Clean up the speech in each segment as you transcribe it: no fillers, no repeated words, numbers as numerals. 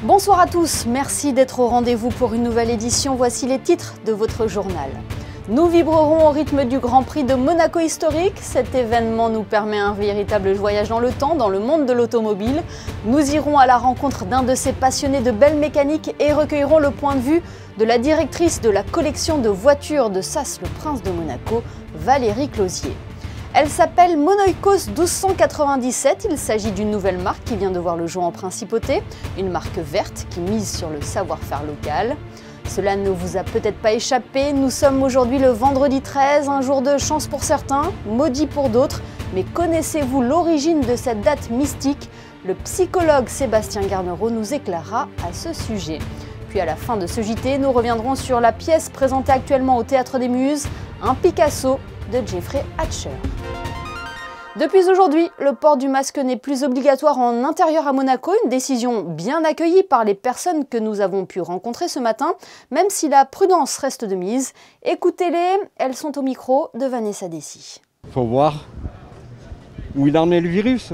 Bonsoir à tous, merci d'être au rendez-vous pour une nouvelle édition. Voici les titres de votre journal. Nous vibrerons au rythme du Grand Prix de Monaco historique. Cet événement nous permet un véritable voyage dans le temps, dans le monde de l'automobile. Nous irons à la rencontre d'un de ces passionnés de belle mécanique et recueillerons le point de vue de la directrice de la collection de voitures de Sas, le Prince de Monaco, Valérie Closier. Elle s'appelle Monoikos 1297, il s'agit d'une nouvelle marque qui vient de voir le jour en principauté, une marque verte qui mise sur le savoir-faire local. Cela ne vous a peut-être pas échappé, nous sommes aujourd'hui le vendredi 13, un jour de chance pour certains, maudit pour d'autres, mais connaissez-vous l'origine de cette date mystique? Le psychologue Sébastien Garnereau nous éclairera à ce sujet. Puis à la fin de ce JT, nous reviendrons sur la pièce présentée actuellement au Théâtre des Muses, un Picasso de Jeffrey Hatcher. Depuis aujourd'hui, le port du masque n'est plus obligatoire en intérieur à Monaco, une décision bien accueillie par les personnes que nous avons pu rencontrer ce matin, même si la prudence reste de mise. Écoutez-les, elles sont au micro de Vanessa Dessy. Il faut voir où il en est le virus.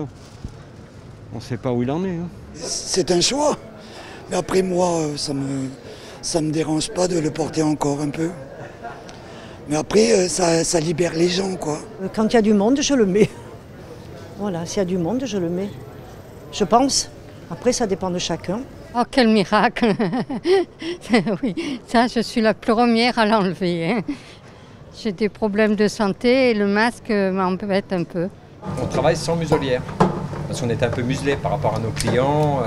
On ne sait pas où il en est. C'est un choix, mais après moi, ça me dérange pas de le porter encore un peu. Mais après, ça libère les gens, quoi. Quand il y a du monde, je le mets. Voilà, s'il y a du monde, je le mets. Je pense. Après, ça dépend de chacun. Oh, quel miracle! Oui, ça, je suis la première à l'enlever. Hein. J'ai des problèmes de santé et le masque m'embête un peu. On travaille sans muselière, parce qu'on était un peu muselés par rapport à nos clients.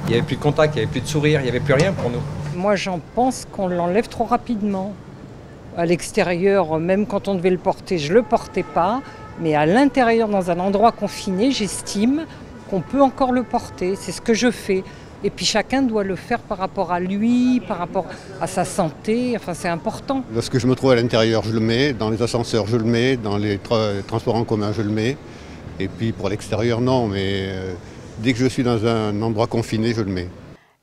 Il n'y avait plus de contact, il n'y avait plus de sourire, il n'y avait plus rien pour nous. Moi, j'en pense qu'on l'enlève trop rapidement. À l'extérieur, même quand on devait le porter, je ne le portais pas. Mais à l'intérieur, dans un endroit confiné, j'estime qu'on peut encore le porter. C'est ce que je fais. Et puis chacun doit le faire par rapport à lui, par rapport à sa santé. Enfin, c'est important. Lorsque je me trouve à l'intérieur, je le mets. Dans les ascenseurs, je le mets. Dans les transports en commun, je le mets. Et puis pour l'extérieur, non. Mais dès que je suis dans un endroit confiné, je le mets.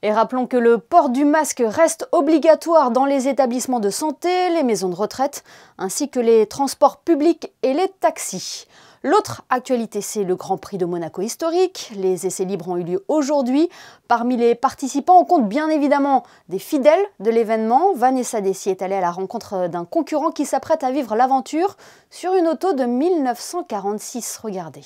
Et rappelons que le port du masque reste obligatoire dans les établissements de santé, les maisons de retraite, ainsi que les transports publics et les taxis. L'autre actualité, c'est le Grand Prix de Monaco historique. Les essais libres ont eu lieu aujourd'hui. Parmi les participants, on compte bien évidemment des fidèles de l'événement. Vanessa Dessy est allée à la rencontre d'un concurrent qui s'apprête à vivre l'aventure sur une auto de 1946. Regardez.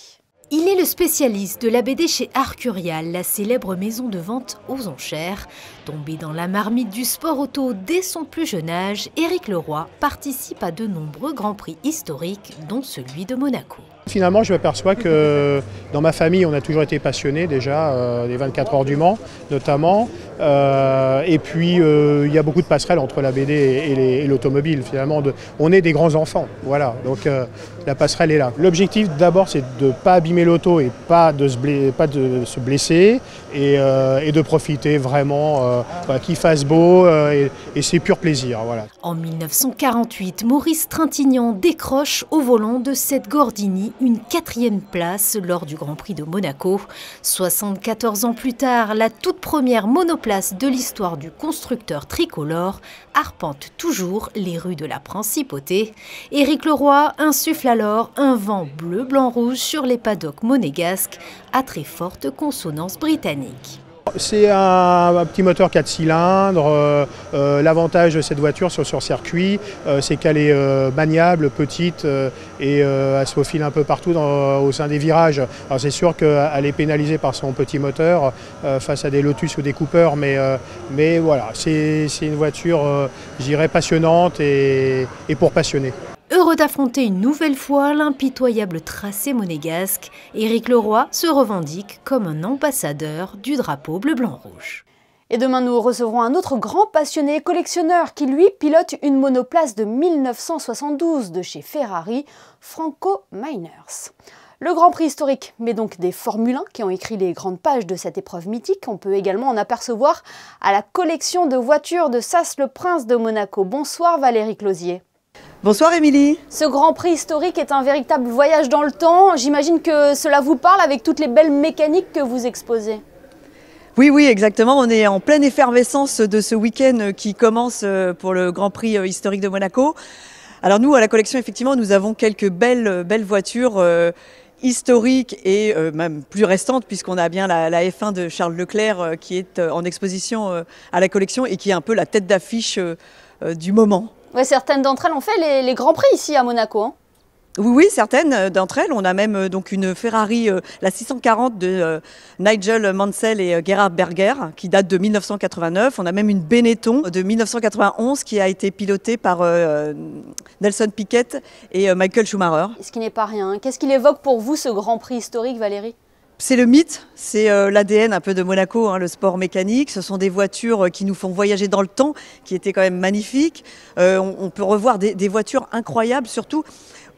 Il est le spécialiste de la BD chez Arcurial, la célèbre maison de vente aux enchères. Tombé dans la marmite du sport auto dès son plus jeune âge, Éric Leroy participe à de nombreux grands prix historiques, dont celui de Monaco. Finalement, je m'aperçois que dans ma famille, on a toujours été passionnés déjà des 24 heures du Mans, notamment. Et puis, il y a beaucoup de passerelles entre la BD et l'automobile. Finalement, on est des grands enfants. Voilà, donc la passerelle est là. L'objectif, d'abord, c'est de ne pas abîmer l'auto et pas de se blesser et de profiter vraiment, qu'il fasse beau et c'est pur plaisir. Voilà. En 1948, Maurice Trintignant décroche au volant de cette Gordini une 4e place lors du Grand Prix de Monaco. 74 ans plus tard, la toute première monoplace de l'histoire du constructeur tricolore arpente toujours les rues de la Principauté. Éric Leroy insuffle alors un vent bleu-blanc-rouge sur les paddocks monégasques à très forte consonance britannique. C'est un petit moteur 4 cylindres. L'avantage de cette voiture sur circuit, c'est qu'elle est maniable, petite et elle se faufile un peu partout au sein des virages. Alors c'est sûr qu'elle est pénalisée par son petit moteur face à des Lotus ou des Cooper, mais voilà, c'est une voiture, je dirais, passionnante et pour passionnés. Heureux d'affronter une nouvelle fois l'impitoyable tracé monégasque, Éric Leroy se revendique comme un ambassadeur du drapeau bleu-blanc-rouge. Et demain, nous recevrons un autre grand passionné collectionneur qui, lui, pilote une monoplace de 1972 de chez Ferrari, Franco Meiners. Le Grand Prix historique met donc des Formule 1 qui ont écrit les grandes pages de cette épreuve mythique. On peut également en apercevoir à la collection de voitures de Sas, le Prince de Monaco. Bonsoir Valérie Closier. Bonsoir Émilie. Ce Grand Prix historique est un véritable voyage dans le temps. J'imagine que cela vous parle avec toutes les belles mécaniques que vous exposez. Oui, exactement. On est en pleine effervescence de ce week-end qui commence pour le Grand Prix historique de Monaco. Alors nous, à la collection, effectivement, nous avons quelques belles voitures historique et même plus récente, puisqu'on a bien la F1 de Charles Leclerc qui est en exposition à la collection et qui est un peu la tête d'affiche du moment. Ouais, certaines d'entre elles ont fait les Grands Prix ici à Monaco. Hein. Oui, certaines d'entre elles. On a même donc une Ferrari, la 640 de Nigel Mansell et Gerhard Berger, qui date de 1989. On a même une Benetton de 1991 qui a été pilotée par Nelson Piquet et Michael Schumacher. Ce qui n'est pas rien. Qu'est-ce qu'il évoque pour vous, ce Grand Prix historique, Valérie ? C'est le mythe, c'est l'ADN un peu de Monaco, hein, le sport mécanique. Ce sont des voitures qui nous font voyager dans le temps, qui étaient quand même magnifiques. On peut revoir des voitures incroyables, surtout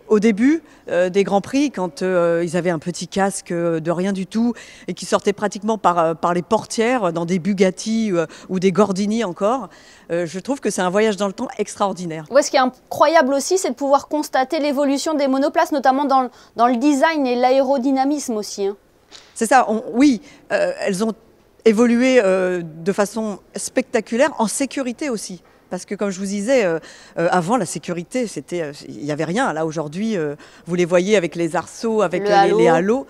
au début des Grands Prix, quand ils avaient un petit casque de rien du tout et qui sortaient pratiquement par les portières dans des Bugatti ou des Gordini encore. Je trouve que c'est un voyage dans le temps extraordinaire. Ouais, ce qui est incroyable aussi, c'est de pouvoir constater l'évolution des monoplaces, notamment dans le design et l'aérodynamisme aussi. Hein. C'est ça, oui, elles ont évolué de façon spectaculaire, en sécurité aussi. Parce que comme je vous disais, avant la sécurité, il n'y avait rien. Là aujourd'hui, vous les voyez avec les arceaux, avec les halos.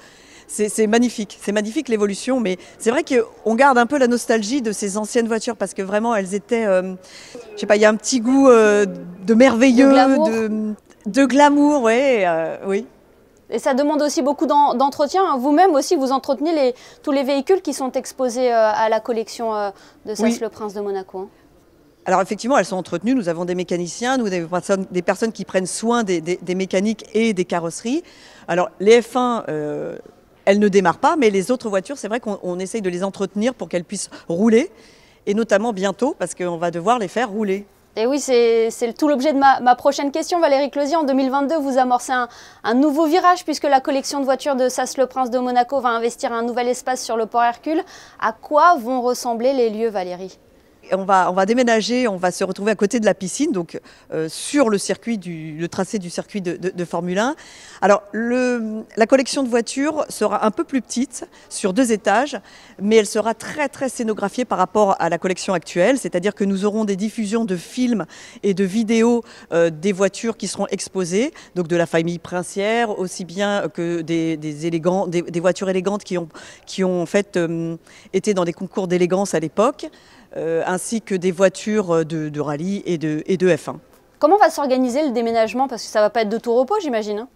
C'est magnifique l'évolution, mais c'est vrai qu'on garde un peu la nostalgie de ces anciennes voitures parce que vraiment elles étaient, je sais pas, il y a un petit goût de merveilleux, de glamour, ouais, oui. Et ça demande aussi beaucoup d'entretien. Vous-même aussi, vous entretenez tous les véhicules qui sont exposés à la collection de Sass le Prince de Monaco. Hein. Alors effectivement, elles sont entretenues. Nous avons des mécaniciens, nous des personnes qui prennent soin des mécaniques et des carrosseries. Alors les F1, elles ne démarrent pas, mais les autres voitures, c'est vrai qu'on essaye de les entretenir pour qu'elles puissent rouler, et notamment bientôt, parce qu'on va devoir les faire rouler. Et oui, c'est tout l'objet de ma prochaine question, Valérie Closier. En 2022, vous amorcez un nouveau virage, puisque la collection de voitures de Sass le Prince de Monaco va investir un nouvel espace sur le port Hercule. À quoi vont ressembler les lieux, Valérie ? On va déménager, on va se retrouver à côté de la piscine, donc sur le tracé du circuit de Formule 1. Alors la collection de voitures sera un peu plus petite, sur 2 étages, mais elle sera très très scénographiée par rapport à la collection actuelle, c'est-à-dire que nous aurons des diffusions de films et de vidéos des voitures qui seront exposées, donc de la famille princière, aussi bien que des voitures élégantes qui ont en fait été dans des concours d'élégance à l'époque. Ainsi que des voitures de rallye et de F1. Comment va s'organiser le déménagement? Parce que ça ne va pas être de tout repos, j'imagine. Hein.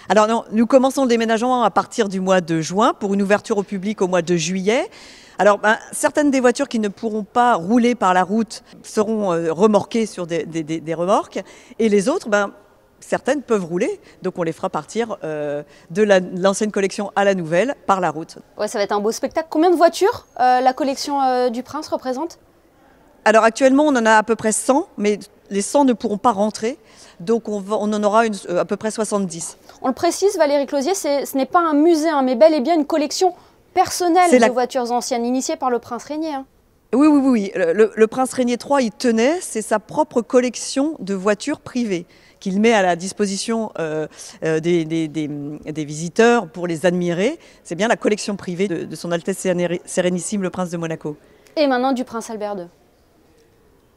Alors non, nous commençons le déménagement à partir du mois de juin pour une ouverture au public au mois de juillet. Alors certaines des voitures qui ne pourront pas rouler par la route seront remorquées sur des remorques, et les autres, certaines peuvent rouler, donc on les fera partir de l'ancienne collection à la nouvelle par la route. Ouais, ça va être un beau spectacle. Combien de voitures la collection du Prince représente? Alors actuellement on en a à peu près 100, mais les 100 ne pourront pas rentrer, donc on en aura à peu près 70. On le précise, Valérie Closier, ce n'est pas un musée, hein, mais bel et bien une collection personnelle de voitures anciennes, initiée par le Prince Régnier. Hein. Oui. Le Prince Régnier III, il tenait, c'est sa propre collection de voitures privées qu'il met à la disposition des visiteurs pour les admirer. C'est bien la collection privée de son Altesse Sérénissime, le Prince de Monaco. Et maintenant du Prince Albert II.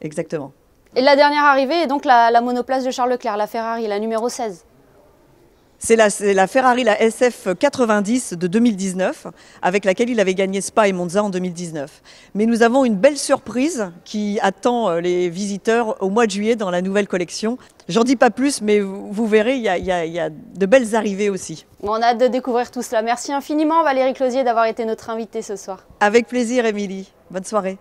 Exactement. Et la dernière arrivée est donc la monoplace de Charles Leclerc, la Ferrari, la numéro 16. C'est la Ferrari, la SF 90 de 2019, avec laquelle il avait gagné Spa et Monza en 2019. Mais nous avons une belle surprise qui attend les visiteurs au mois de juillet dans la nouvelle collection. J'en dis pas plus, mais vous verrez, il y a de belles arrivées aussi. On a hâte de découvrir tout cela. Merci infiniment, Valérie Closier, d'avoir été notre invitée ce soir. Avec plaisir, Émilie. Bonne soirée.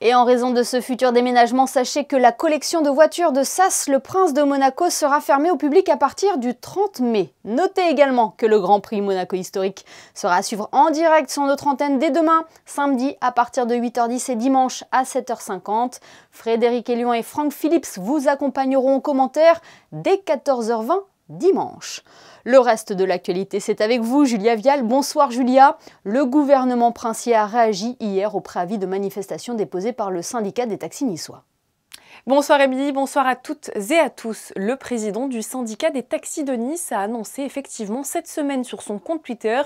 Et en raison de ce futur déménagement, sachez que la collection de voitures de Sass le Prince de Monaco sera fermée au public à partir du 30 mai. Notez également que le Grand Prix Monaco historique sera à suivre en direct sur notre antenne dès demain, samedi à partir de 8h10 et dimanche à 7h50. Frédéric Elion et Franck Phillips vous accompagneront aux commentaires dès 14h20 dimanche. Le reste de l'actualité, c'est avec vous, Julia Vial. Bonsoir Julia. Le gouvernement princier a réagi hier au préavis de manifestation déposé par le syndicat des taxis niçois. Bonsoir Émilie, bonsoir à toutes et à tous. Le président du syndicat des taxis de Nice a annoncé effectivement cette semaine sur son compte Twitter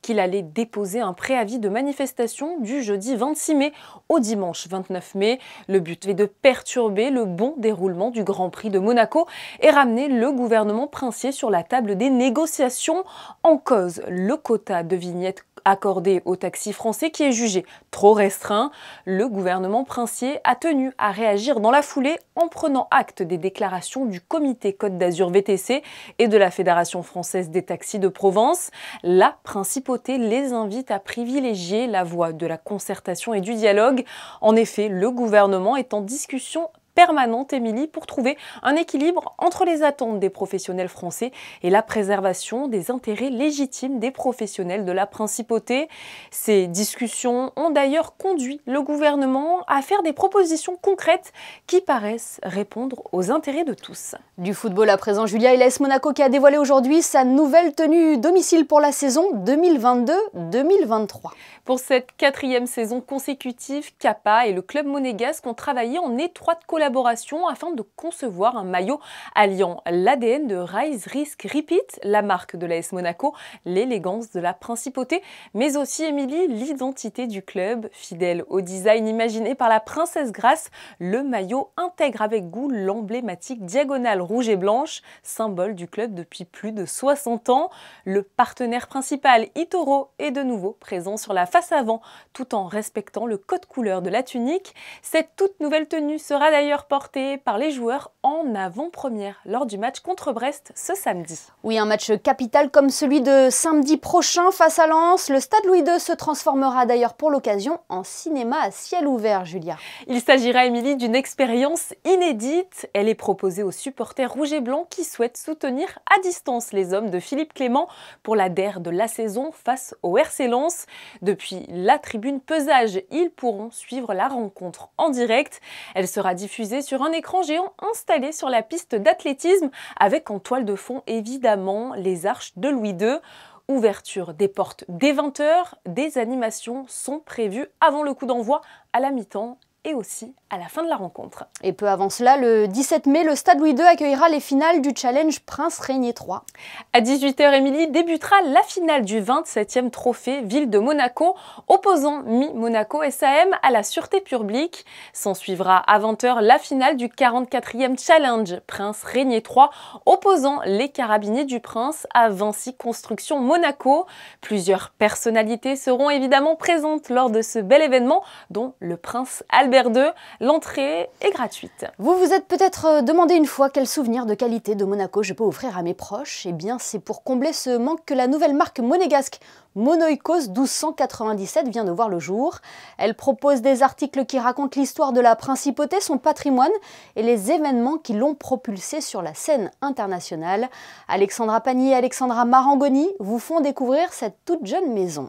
qu'il allait déposer un préavis de manifestation du jeudi 26 mai au dimanche 29 mai. Le but est de perturber le bon déroulement du Grand Prix de Monaco et ramener le gouvernement princier sur la table des négociations. En cause, le quota de vignettes accordé aux taxis français qui est jugé trop restreint. Le gouvernement princier a tenu à réagir dans la foulée en prenant acte des déclarations du comité Côte d'Azur VTC et de la Fédération française des taxis de Provence. La principauté les invite à privilégier la voie de la concertation et du dialogue. En effet, le gouvernement est en discussion permanente, Émilie, pour trouver un équilibre entre les attentes des professionnels français et la préservation des intérêts légitimes des professionnels de la principauté. Ces discussions ont d'ailleurs conduit le gouvernement à faire des propositions concrètes qui paraissent répondre aux intérêts de tous. Du football à présent, Julia, et l'AS Monaco qui a dévoilé aujourd'hui sa nouvelle tenue domicile pour la saison 2022-2023. Pour cette 4e saison consécutive, Kappa et le club monégasque ont travaillé en étroite collaboration afin de concevoir un maillot alliant l'ADN de Rise, Risk, Repeat, la marque de l'AS Monaco, l'élégance de la principauté, mais aussi, Émilie, l'identité du club. Fidèle au design imaginé par la princesse Grace, le maillot intègre avec goût l'emblématique diagonale rouge et blanche, symbole du club depuis plus de 60 ans. Le partenaire principal, eToro, est de nouveau présent sur la face avant, tout en respectant le code couleur de la tunique. Cette toute nouvelle tenue sera d'ailleurs portée par les joueurs en avant-première lors du match contre Brest ce samedi. Oui, un match capital comme celui de samedi prochain face à Lens. Le stade Louis II se transformera d'ailleurs pour l'occasion en cinéma à ciel ouvert, Julia. Il s'agira, Émilie, d'une expérience inédite. Elle est proposée aux supporters rouges et blancs qui souhaitent soutenir à distance les hommes de Philippe Clément pour la DER de la saison face au RC Lens. Depuis la tribune pesage, ils pourront suivre la rencontre en direct. Elle sera diffusée sur un écran géant installé sur la piste d'athlétisme avec en toile de fond évidemment les arches de Louis II. Ouverture des portes dès 20 h, des animations sont prévues avant le coup d'envoi à la mi-temps et aussi à la fin de la rencontre. Et peu avant cela, le 17 mai, le stade Louis II accueillera les finales du Challenge Prince Régnier 3. À 18 h, Émilie, débutera la finale du 27e trophée Ville de Monaco, opposant Mi-Monaco SAM à la Sûreté Publique. S'en suivra à 20 h la finale du 44e Challenge Prince Régnier 3, opposant les Carabiniers du Prince à Vinci Construction Monaco. Plusieurs personnalités seront évidemment présentes lors de ce bel événement, dont le Prince Albert II. L'entrée est gratuite. Vous vous êtes peut-être demandé une fois quel souvenir de qualité de Monaco je peux offrir à mes proches. Eh bien, c'est pour combler ce manque que la nouvelle marque monégasque Monoikos 1297 vient de voir le jour. Elle propose des articles qui racontent l'histoire de la principauté, son patrimoine et les événements qui l'ont propulsée sur la scène internationale. Alexandra Pagny et Alexandra Marangoni vous font découvrir cette toute jeune maison.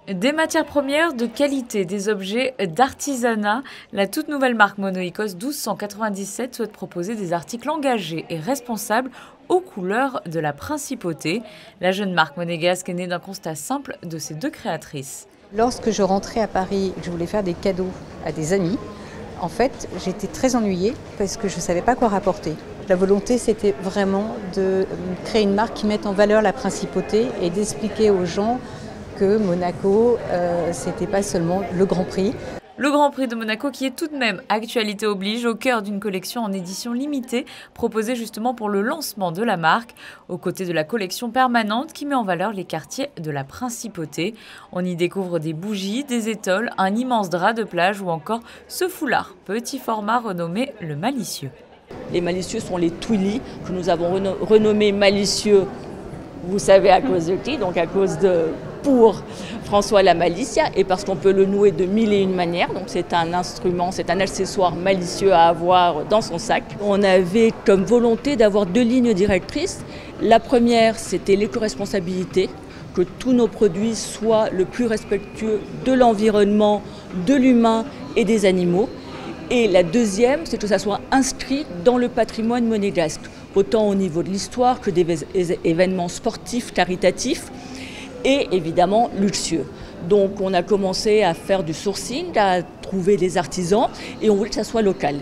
Des matières premières de qualité, des objets d'artisanat, la toute nouvelle marque Monoikos 1297 souhaite proposer des articles engagés et responsables aux couleurs de la principauté. La jeune marque monégasque est née d'un constat simple de ses deux créatrices. Lorsque je rentrais à Paris et que je voulais faire des cadeaux à des amis, en fait, j'étais très ennuyée parce que je ne savais pas quoi rapporter. La volonté, c'était vraiment de créer une marque qui mette en valeur la principauté et d'expliquer aux gens que Monaco, c'était pas seulement le Grand Prix. Le Grand Prix de Monaco qui est tout de même, actualité oblige, au cœur d'une collection en édition limitée proposée justement pour le lancement de la marque, aux côtés de la collection permanente qui met en valeur les quartiers de la principauté. On y découvre des bougies, des étoiles, un immense drap de plage ou encore ce foulard, petit format renommé le Malicieux. Les malicieux sont les Twilly, que nous avons renommés malicieux, vous savez à cause de qui, donc à cause de pour François la Malicia et parce qu'on peut le nouer de 1001 manières. Donc c'est un instrument, c'est un accessoire malicieux à avoir dans son sac. On avait comme volonté d'avoir deux lignes directrices. La première, c'était l'éco-responsabilité, que tous nos produits soient le plus respectueux de l'environnement, de l'humain et des animaux. Et la deuxième, c'est que ça soit inscrit dans le patrimoine monégasque, autant au niveau de l'histoire que des événements sportifs, caritatifs, et évidemment luxueux. Donc on a commencé à faire du sourcing, à trouver des artisans et on voulait que ça soit local.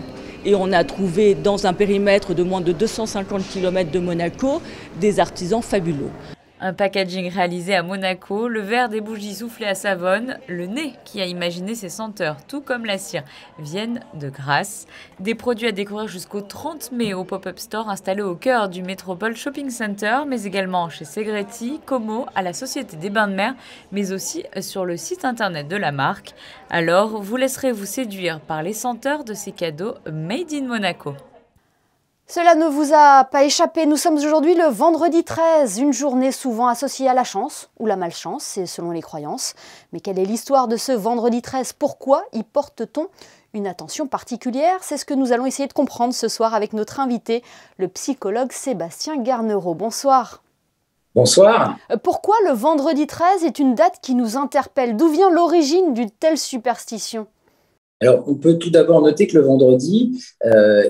Et on a trouvé dans un périmètre de moins de 250 km de Monaco des artisans fabuleux. Un packaging réalisé à Monaco, le verre des bougies soufflées à Savone, le nez qui a imaginé ces senteurs, tout comme la cire, viennent de Grasse. Des produits à découvrir jusqu'au 30 mai au pop-up store installé au cœur du Métropole Shopping Center, mais également chez Segretti, Como, à la Société des Bains de Mer, mais aussi sur le site internet de la marque. Alors, vous laisserez vous séduire par les senteurs de ces cadeaux made in Monaco. Cela ne vous a pas échappé, nous sommes aujourd'hui le vendredi 13, une journée souvent associée à la chance ou la malchance, c'est selon les croyances. Mais quelle est l'histoire de ce vendredi 13 ? Pourquoi y porte-t-on une attention particulière ? C'est ce que nous allons essayer de comprendre ce soir avec notre invité, le psychologue Sébastien Garnereau. Bonsoir. Bonsoir. Pourquoi le vendredi 13 est une date qui nous interpelle ? D'où vient l'origine d'une telle superstition ? Alors, on peut tout d'abord noter que le vendredi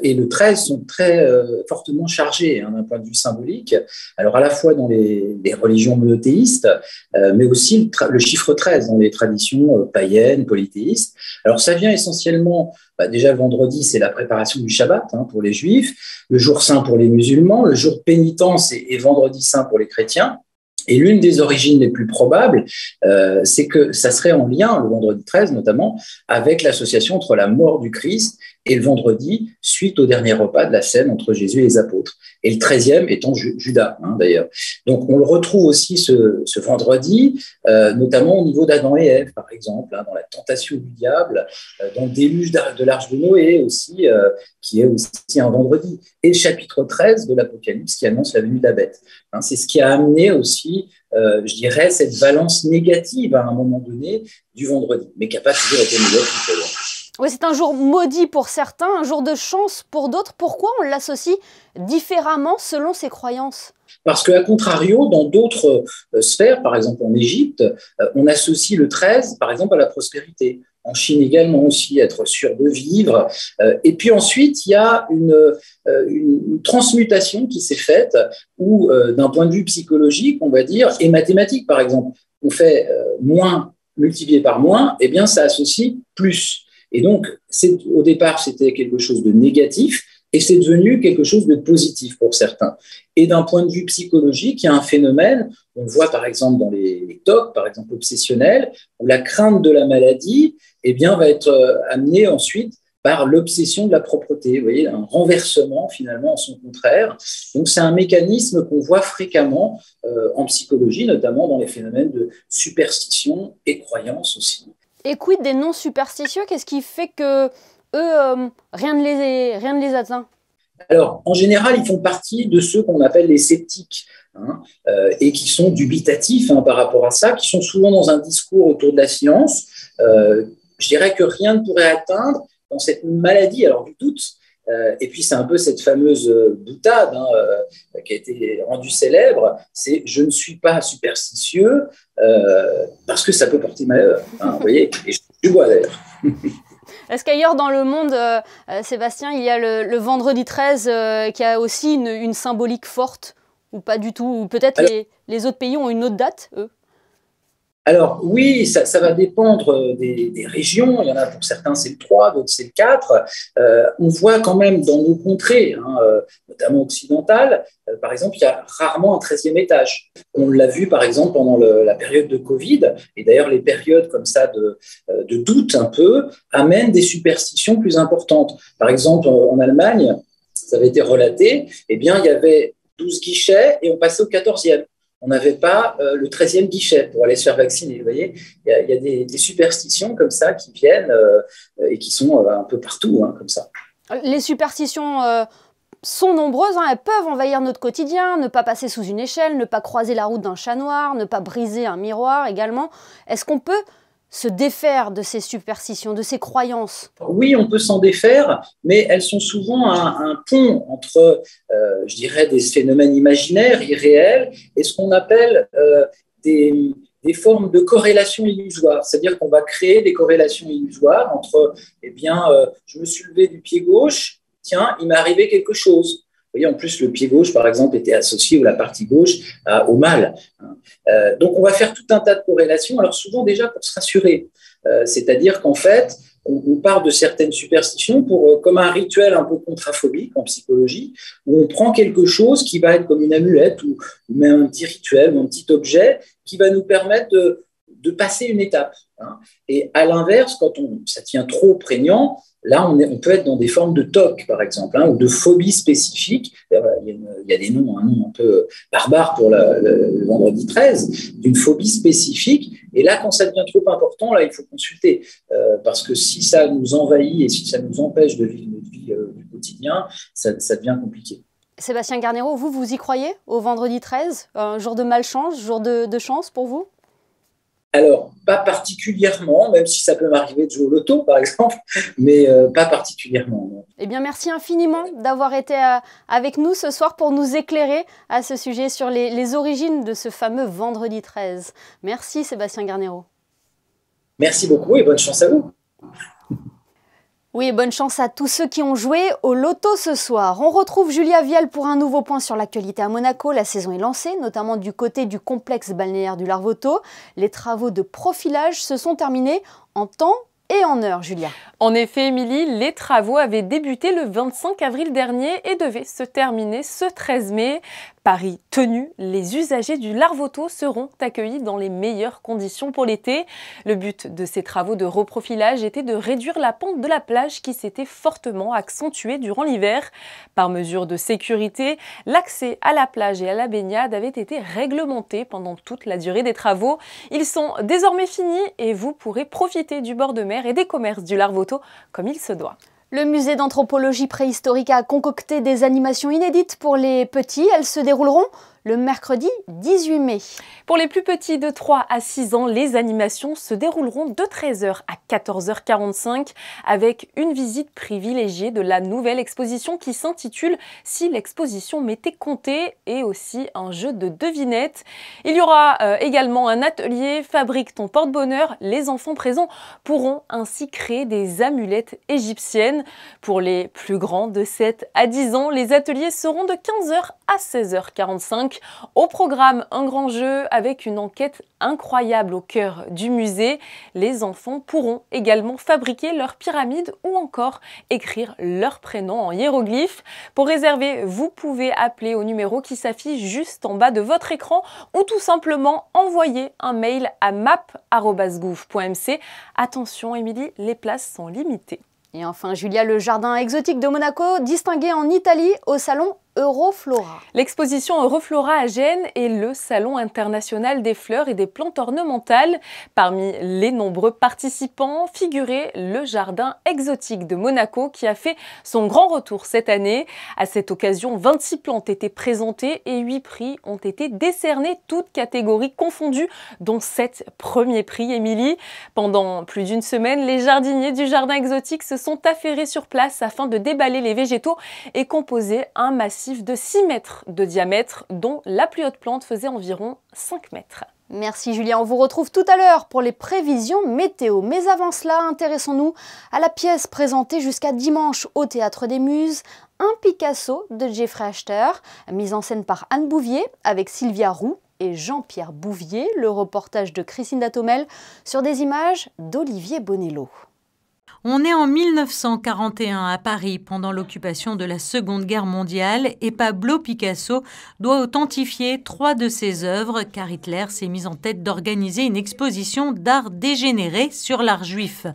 et le 13 sont très fortement chargés d'un point de vue symbolique. Alors, à la fois dans les religions monothéistes, mais aussi le chiffre 13 dans les traditions païennes, polythéistes. Alors, ça vient essentiellement, déjà le vendredi, c'est la préparation du Shabbat pour les Juifs, le jour saint pour les musulmans, le jour de pénitence et vendredi saint pour les chrétiens. Et l'une des origines les plus probables, c'est que ça serait en lien, le vendredi 13 notamment, avec l'association entre la mort du Christ et le vendredi, suite au dernier repas de la scène entre Jésus et les apôtres. Et le 13e étant Judas, d'ailleurs. Donc on le retrouve aussi ce vendredi, notamment au niveau d'Adam et Ève, par exemple, dans la tentation du diable, dans le déluge de l'arche de Noé aussi, qui est aussi un vendredi. Et le chapitre 13 de l'Apocalypse qui annonce la venue de la bête. C'est ce qui a amené aussi, je dirais, cette valence négative à un moment donné du vendredi, mais qui n'a pas toujours été négative. Oui, c'est un jour maudit pour certains, un jour de chance pour d'autres. Pourquoi on l'associe différemment selon ses croyances ? Parce qu'à contrario, dans d'autres sphères, par exemple en Égypte, on associe le 13, par exemple, à la prospérité. En Chine également aussi, être sûr de vivre. Et puis ensuite, il y a une transmutation qui s'est faite où, d'un point de vue psychologique, on va dire, et mathématique, par exemple, on fait moins multiplié par moins, eh bien, ça associe plus. Et donc, au départ, c'était quelque chose de négatif et c'est devenu quelque chose de positif pour certains. Et d'un point de vue psychologique, il y a un phénomène, on le voit par exemple dans les TOC, par exemple obsessionnels, où la crainte de la maladie eh bien, va être amenée ensuite par l'obsession de la propreté. Vous voyez, un renversement finalement en son contraire. Donc, c'est un mécanisme qu'on voit fréquemment en psychologie, notamment dans les phénomènes de superstition et croyance aussi. Et quid des non-superstitieux ? Qu'est-ce qui fait que eux, rien ne les atteint ? Alors, en général, ils font partie de ceux qu'on appelle les sceptiques et qui sont dubitatifs par rapport à ça, qui sont souvent dans un discours autour de la science. Je dirais que rien ne pourrait atteindre dans cette maladie, alors du doute. Et puis, c'est un peu cette fameuse boutade qui a été rendue célèbre, c'est « je ne suis pas superstitieux parce que ça peut porter malheur ». Vous voyez, et je vois d'ailleurs. Est-ce qu'ailleurs dans le monde, Sébastien, il y a le vendredi 13 qui a aussi une symbolique forte ou pas du tout ? Ou peut-être les autres pays ont une autre date, eux ? Alors oui, ça va dépendre des régions. Il y en a pour certains, c'est le 3, d'autres, c'est le 4. On voit quand même dans nos contrées, notamment occidentales, par exemple, il y a rarement un 13e étage. On l'a vu, par exemple, pendant la période de Covid. Et d'ailleurs, les périodes comme ça de doute un peu amènent des superstitions plus importantes. Par exemple, en Allemagne, ça avait été relaté, eh bien, il y avait 12 guichets et on passait au 14e. On n'avait pas le 13e guichet pour aller se faire vacciner. Vous voyez, il y a des superstitions comme ça qui viennent et qui sont un peu partout, comme ça. Les superstitions sont nombreuses, elles peuvent envahir notre quotidien, ne pas passer sous une échelle, ne pas croiser la route d'un chat noir, ne pas briser un miroir également. Est-ce qu'on peut se défaire de ces superstitions, de ces croyances ? Oui, on peut s'en défaire, mais elles sont souvent un pont entre, je dirais, des phénomènes imaginaires, irréels, et ce qu'on appelle des formes de corrélation illusoire. C'est-à-dire qu'on va créer des corrélations illusoires entre, eh bien, je me suis levé du pied gauche, tiens, il m'est arrivé quelque chose. Vous voyez, en plus, le pied gauche, par exemple, était associé, ou la partie gauche, au mal. Donc, on va faire tout un tas de corrélations, alors souvent déjà pour se rassurer. C'est-à-dire qu'en fait, on part de certaines superstitions comme un rituel un peu contraphobique en psychologie, où on prend quelque chose qui va être comme une amulette ou même un petit rituel ou un petit objet qui va nous permettre de passer une étape. Hein. Et à l'inverse, quand ça devient trop prégnant, là, on peut être dans des formes de TOC, par exemple, ou de phobies spécifiques. Il y a un nom un peu barbare pour le vendredi 13, d'une phobie spécifique. Et là, quand ça devient trop important, là, il faut consulter. Parce que si ça nous envahit et si ça nous empêche de vivre notre vie du quotidien, ça devient compliqué. Sébastien Garnero, vous y croyez au vendredi 13 ? Un jour de malchance, jour de chance pour vous ? Alors, pas particulièrement, même si ça peut m'arriver de jouer au loto, par exemple, mais pas particulièrement. Non. Eh bien, merci infiniment d'avoir été avec nous ce soir pour nous éclairer à ce sujet sur les origines de ce fameux vendredi 13. Merci Sébastien Garnero. Merci beaucoup et bonne chance à vous. Oui, et bonne chance à tous ceux qui ont joué au loto ce soir. On retrouve Julia Vielle pour un nouveau point sur l'actualité à Monaco. La saison est lancée, notamment du côté du complexe balnéaire du Larvoto. Les travaux de profilage se sont terminés en temps et en heure, Julia. En effet, Émilie, les travaux avaient débuté le 25 avril dernier et devaient se terminer ce 13 mai. Pari tenu, les usagers du Larvoto seront accueillis dans les meilleures conditions pour l'été. Le but de ces travaux de reprofilage était de réduire la pente de la plage qui s'était fortement accentuée durant l'hiver. Par mesure de sécurité, l'accès à la plage et à la baignade avait été réglementé pendant toute la durée des travaux. Ils sont désormais finis et vous pourrez profiter du bord de mer et des commerces du Larvoto comme il se doit. Le musée d'anthropologie préhistorique a concocté des animations inédites pour les petits. Elles se dérouleront le mercredi 18 mai. Pour les plus petits de 3 à 6 ans, les animations se dérouleront de 13h à 14h45 avec une visite privilégiée de la nouvelle exposition qui s'intitule « Si l'exposition m'était comptée » et aussi un jeu de devinettes. Il y aura également un atelier « Fabrique ton porte-bonheur ». Les enfants présents pourront ainsi créer des amulettes égyptiennes. Pour les plus grands de 7 à 10 ans, les ateliers seront de 15h à 16h45. Au programme, un grand jeu avec une enquête incroyable au cœur du musée. Les enfants pourront également fabriquer leur pyramide ou encore écrire leur prénom en hiéroglyphes. Pour réserver, vous pouvez appeler au numéro qui s'affiche juste en bas de votre écran ou tout simplement envoyer un mail à map@gouv.mc. Attention Émilie, les places sont limitées. Et enfin Julia, le jardin exotique de Monaco, distingué en Italie au salon Euroflora. L'exposition Euroflora à Gênes est le salon international des fleurs et des plantes ornementales. Parmi les nombreux participants figurait le jardin exotique de Monaco qui a fait son grand retour cette année. À cette occasion, 26 plantes étaient présentées et 8 prix ont été décernés, toutes catégories confondues, dont 7 premiers prix, Émilie. Pendant plus d'une semaine, les jardiniers du jardin exotique se sont affairés sur place afin de déballer les végétaux et composer un massif de 6 mètres de diamètre, dont la plus haute plante faisait environ 5 mètres. Merci Julien, on vous retrouve tout à l'heure pour les prévisions météo. Mais avant cela, intéressons-nous à la pièce présentée jusqu'à dimanche au Théâtre des Muses, un Picasso de Jeffrey Achter, mise en scène par Anne Bouvier avec Sylvia Roux et Jean-Pierre Bouvier, le reportage de Christine Datomel sur des images d'Olivier Bonello. On est en 1941 à Paris pendant l'occupation de la Seconde Guerre mondiale et Pablo Picasso doit authentifier 3 de ses œuvres car Hitler s'est mis en tête d'organiser une exposition d'art dégénéré sur l'art juif.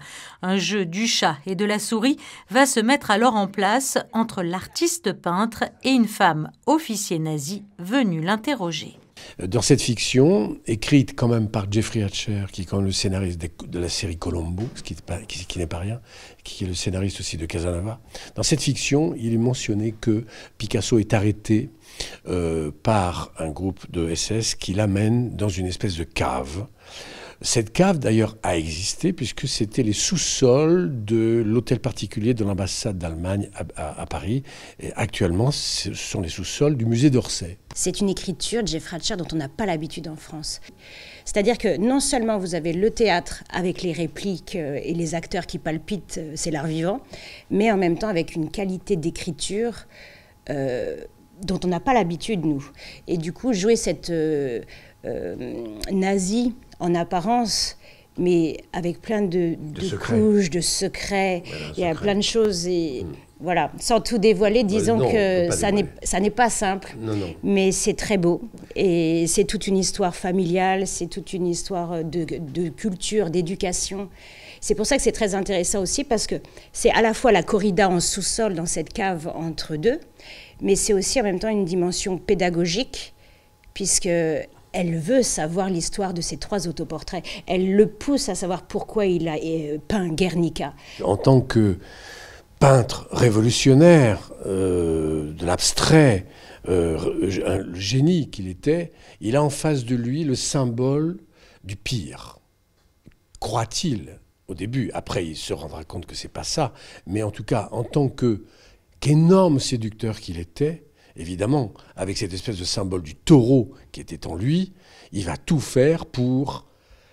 Un jeu du chat et de la souris va se mettre alors en place entre l'artiste peintre et une femme officier nazi venue l'interroger. Dans cette fiction, écrite quand même par Jeffrey Achter, qui est quand même le scénariste de la série Colombo, ce qui n'est pas rien, qui est le scénariste aussi de Casanova, dans cette fiction, il est mentionné que Picasso est arrêté par un groupe de SS qui l'amène dans une espèce de cave. Cette cave, d'ailleurs, a existé puisque c'était les sous-sols de l'hôtel particulier de l'ambassade d'Allemagne à Paris. Et actuellement, ce sont les sous-sols du musée d'Orsay. C'est une écriture, Jeffrey Achter, dont on n'a pas l'habitude en France. C'est-à-dire que non seulement vous avez le théâtre avec les répliques et les acteurs qui palpitent, c'est l'art vivant, mais en même temps avec une qualité d'écriture dont on n'a pas l'habitude, nous. Et du coup, jouer cette nazie en apparence, mais avec plein de couches, de secrets. Il y a plein de choses et voilà, sans tout dévoiler, disons que ça n'est pas simple, mais c'est très beau et c'est toute une histoire familiale, c'est toute une histoire de culture, d'éducation. C'est pour ça que c'est très intéressant aussi parce que c'est à la fois la corrida en sous-sol dans cette cave entre deux, mais c'est aussi en même temps une dimension pédagogique puisque elle veut savoir l'histoire de ces 3 autoportraits. Elle le pousse à savoir pourquoi il a peint Guernica. En tant que peintre révolutionnaire, de l'abstrait, le génie qu'il était, il a en face de lui le symbole du pire. Croit-il au début? Après, il se rendra compte que c'est pas ça. Mais en tout cas, en tant qu'énorme séducteur qu'il était, évidemment, avec cette espèce de symbole du taureau qui était en lui, il va tout faire pour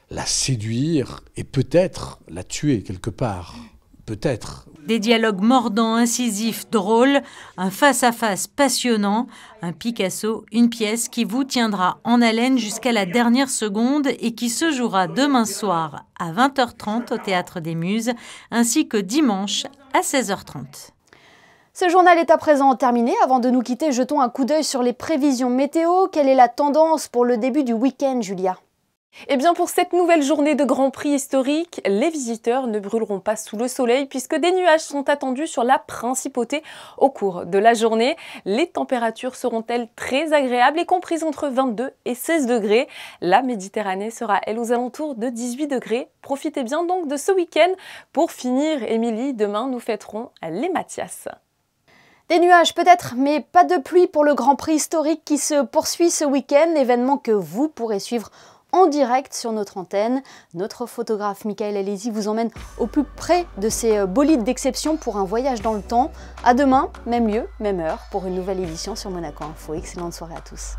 la séduire et peut-être la tuer quelque part. Peut-être. Des dialogues mordants, incisifs, drôles, un face-à-face passionnant, un Picasso, une pièce qui vous tiendra en haleine jusqu'à la dernière seconde et qui se jouera demain soir à 20h30 au Théâtre des Muses, ainsi que dimanche à 16h30. Ce journal est à présent terminé. Avant de nous quitter, jetons un coup d'œil sur les prévisions météo. Quelle est la tendance pour le début du week-end, Julia ? Eh bien pour cette nouvelle journée de Grand Prix historique, les visiteurs ne brûleront pas sous le soleil puisque des nuages sont attendus sur la principauté au cours de la journée. Les températures seront-elles très agréables et comprises entre 22 et 16 degrés. La Méditerranée sera elle aux alentours de 18 degrés. Profitez bien donc de ce week-end. Pour finir, Émilie, demain nous fêterons les Mathias. Des nuages peut-être, mais pas de pluie pour le Grand Prix historique qui se poursuit ce week-end, événement que vous pourrez suivre en direct sur notre antenne. Notre photographe Michael Alési vous emmène au plus près de ces bolides d'exception pour un voyage dans le temps. À demain, même lieu, même heure, pour une nouvelle édition sur Monaco Info. Excellente soirée à tous.